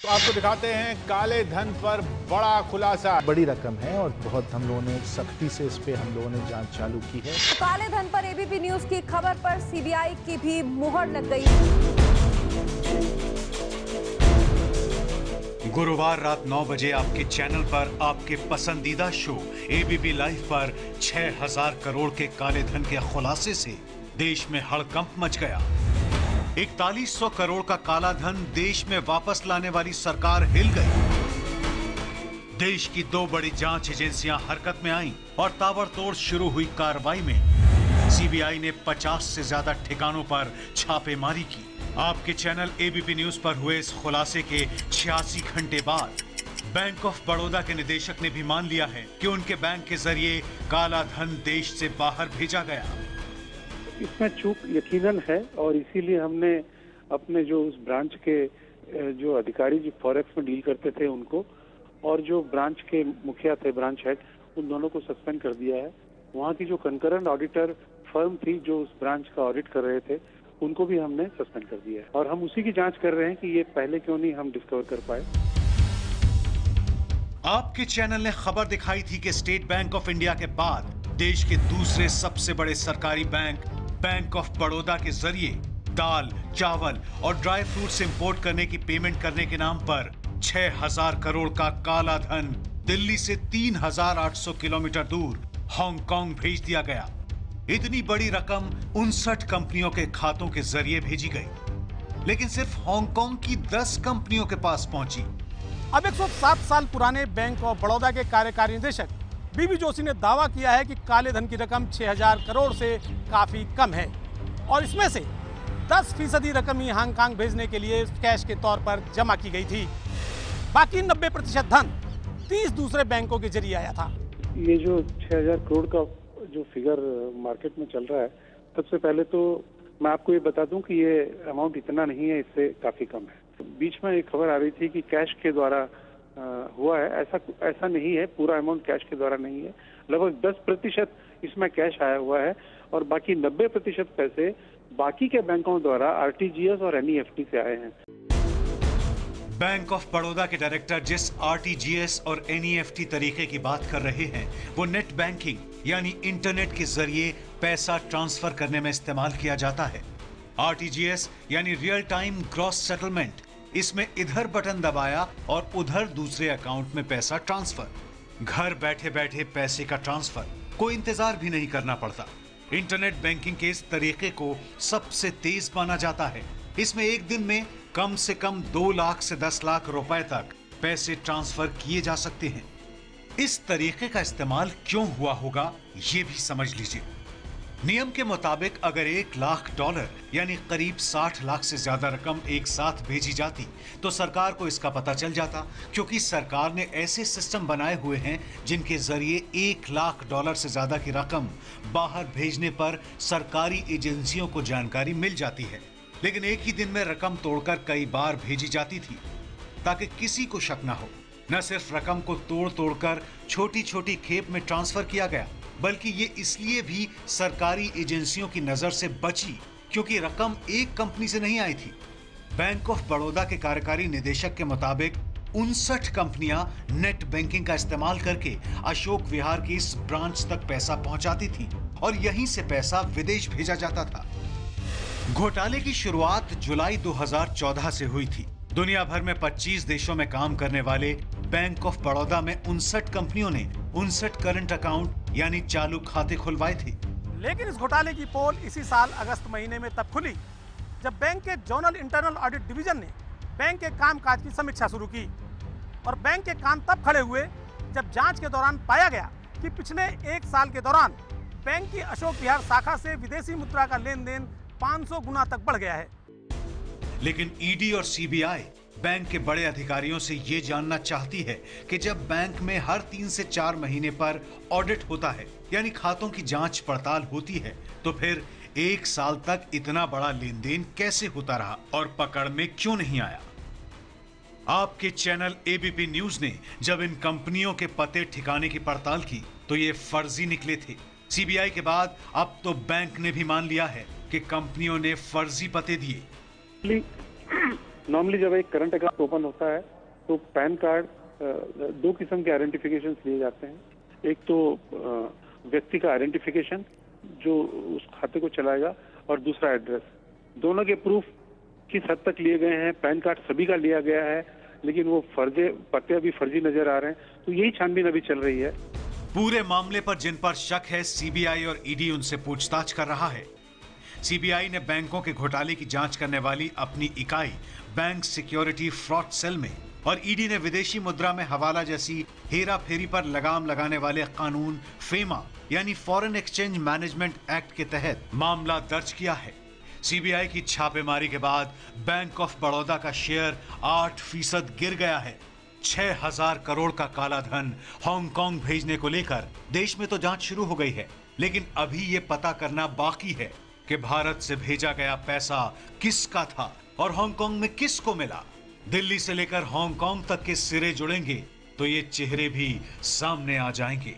तो आपको दिखाते हैं काले धन पर बड़ा खुलासा। बड़ी रकम है और बहुत हम लोगों ने सख्ती से इस पे हम लोगों ने जांच चालू की है। काले धन पर एबीपी न्यूज की खबर पर सीबीआई की भी मुहर लग गई। गुरुवार रात 9 बजे आपके चैनल पर आपके पसंदीदा शो एबीपी लाइव पर 6000 करोड़ के काले धन के खुलासे से देश में हड़कंप मच गया। 4100 करोड़ का काला धन देश में वापस लाने वाली सरकार हिल गई। देश की दो बड़ी जांच एजेंसियां हरकत में आईं और ताबड़तोड़ शुरू हुई कार्रवाई में सीबीआई ने 50 से ज्यादा ठिकानों पर छापेमारी की। आपके चैनल एबीपी न्यूज पर हुए इस खुलासे के 86 घंटे बाद बैंक ऑफ बड़ौदा के निदेशक ने भी मान लिया है कि उनके बैंक के जरिए काला धन देश से बाहर भेजा गया। इसमें चूक यकीनन है और इसीलिए हमने अपने जो उस ब्रांच के जो अधिकारी जो फॉरेक्स में डील करते थे उनको और जो ब्रांच के मुखिया थे, ब्रांच हेड, उन दोनों को सस्पेंड कर दिया है। वहाँ की जो कंकरेंट ऑडिटर फर्म थी जो उस ब्रांच का ऑडिट कर रहे थे, उनको भी हमने सस्पेंड कर दिया है और हम उसी की जांच कर रहे हैं कि ये पहले क्यों नहीं हम डिस्कवर कर पाए। आपके चैनल ने खबर दिखाई थी कि स्टेट बैंक ऑफ इंडिया के बाद देश के दूसरे सबसे बड़े सरकारी बैंक ऑफ बड़ौदा के जरिए दाल, चावल और ड्राई फ्रूट्स इंपोर्ट करने की पेमेंट करने के नाम पर 6000 करोड़ का काला धन दिल्ली से 3800 किलोमीटर दूर हांगकांग भेज दिया गया। इतनी बड़ी रकम 59 कंपनियों के खातों के जरिए भेजी गई, लेकिन सिर्फ हांगकांग की 10 कंपनियों के पास पहुंची। अब 107 साल पुराने बैंक ऑफ बड़ौदा के कार्यकारी निदेशक बीबी जोशी ने दावा किया है कि काले धन की रकम 6000 करोड़ से काफी कम है और इसमें से 10% रकम ही हांगकांग भेजने के लिए कैश के तौर पर जमा की गई थी। बाकी 90% धन 30 दूसरे बैंकों के जरिए आया था। ये जो 6000 करोड़ का जो फिगर मार्केट में चल रहा है, सबसे पहले तो मैं आपको ये बता दूं कि ये अमाउंट इतना नहीं है, इससे काफी कम है। बीच में एक खबर आ रही थी कि कैश के द्वारा हुआ है। ऐसा नहीं है, पूरा अमाउंट कैश के द्वारा नहीं है। लगभग 10% इसमें कैश आया हुआ है और बाकी 90% पैसे बाकी के बैंकों द्वारा आरटीजीएस और एनईएफटी से आए हैं। बैंक ऑफ बड़ौदा के डायरेक्टर जिस आरटीजीएस और एनईएफटी तरीके की बात कर रहे हैं, वो नेट बैंकिंग यानी इंटरनेट के जरिए पैसा ट्रांसफर करने में इस्तेमाल किया जाता है। आरटीजीएस यानी रियल टाइम ग्रॉस सेटलमेंट, इसमें इधर बटन दबाया और उधर दूसरे अकाउंट में पैसा ट्रांसफर। घर बैठे बैठे पैसे का ट्रांसफर, कोई इंतजार भी नहीं करना पड़ता। इंटरनेट बैंकिंग के इस तरीके को सबसे तेज माना जाता है। इसमें एक दिन में कम से कम 2 लाख से 10 लाख रुपए तक पैसे ट्रांसफर किए जा सकते हैं। इस तरीके का इस्तेमाल क्यों हुआ होगा, ये भी समझ लीजिए। नियम के मुताबिक अगर $1 लाख यानी करीब 60 लाख से ज्यादा रकम एक साथ भेजी जाती तो सरकार को इसका पता चल जाता, क्योंकि सरकार ने ऐसे सिस्टम बनाए हुए हैं जिनके जरिए $1 लाख से ज्यादा की रकम बाहर भेजने पर सरकारी एजेंसियों को जानकारी मिल जाती है। लेकिन एक ही दिन में रकम तोड़कर कई बार भेजी जाती थी ताकि किसी को शक न हो। न सिर्फ रकम को तोड़कर छोटी छोटी खेप में ट्रांसफर किया गया, बल्कि ये इसलिए भी सरकारी एजेंसियों की नजर से बची क्योंकि रकम एक कंपनी से नहीं आई थी। बैंक ऑफ बड़ौदा के कार्यकारी निदेशक के मुताबिक 59 कंपनियां नेट बैंकिंग का इस्तेमाल करके अशोक विहार की इस ब्रांच तक पैसा पहुंचाती थी और यहीं से पैसा विदेश भेजा जाता था। घोटाले की शुरुआत जुलाई 2014 से हुई थी। दुनिया भर में 25 देशों में काम करने वाले बैंक ऑफ बड़ौदा में 59 कंपनियों ने 59 करंट अकाउंट यानी चालू खाते खुलवाए थे। लेकिन इस घोटाले की पोल इसी साल अगस्त महीने में तब खुली जब बैंक के जोनल इंटरनल ऑडिट डिवीजन ने बैंक के कामकाज की समीक्षा शुरू की और बैंक के कान तब खड़े हुए जब जांच के दौरान पाया गया कि पिछले 1 साल के दौरान बैंक की अशोक विहार शाखा से विदेशी मुद्रा का लेन देन 500 गुना तक बढ़ गया है। लेकिन ईडी और सीबीआई बैंक के बड़े अधिकारियों से ये जानना चाहती है कि जब बैंक में हर 3 से 4 महीने पर ऑडिट होता है यानी खातों की जांच पड़ताल होती है, तो फिर 1 साल तक इतना बड़ा लेन देन कैसे होता रहा और पकड़ में क्यों नहीं आया। आपके चैनल एबीपी न्यूज ने जब इन कंपनियों के पते ठिकाने की पड़ताल की तो ये फर्जी निकले थे। सीबीआई के बाद अब तो बैंक ने भी मान लिया है कि कंपनियों ने फर्जी पते दिए। नॉर्मली जब एक करंट अकाउंट ओपन होता है तो पैन कार्ड, दो किस्म के आइडेंटिफिकेशन लिए जाते हैं। एक तो व्यक्ति का आइडेंटिफिकेशन जो उस खाते को चलाएगा, और दूसरा एड्रेस। दोनों के प्रूफ किस हद तक लिए गए हैं, पैन कार्ड सभी का लिया गया है, लेकिन वो पते अभी फर्जी नजर आ रहे हैं, तो यही छानबीन अभी चल रही है। पूरे मामले पर जिन पर शक है, सीबीआई और ईडी उनसे पूछताछ कर रहा है। सीबीआई ने बैंकों के घोटाले की जांच करने वाली अपनी इकाई बैंक सिक्योरिटी फ्रॉड सेल में, और ईडी ने विदेशी मुद्रा में हवाला जैसी हेरा फेरी पर लगाम लगाने वाले कानून फेमा यानी फॉरेन एक्सचेंज मैनेजमेंट एक्ट के तहत मामला दर्ज किया है। सीबीआई की छापेमारी के बाद बैंक ऑफ बड़ौदा का शेयर 8% गिर गया है। 6000 करोड़ का काला धन हांगकांग भेजने को लेकर देश में तो जांच शुरू हो गई है, लेकिन अभी ये पता करना बाकी है कि भारत से भेजा गया पैसा किसका था और हांगकांग में किसको मिला। दिल्ली से लेकर हांगकांग तक के सिरे जुड़ेंगे तो ये चेहरे भी सामने आ जाएंगे।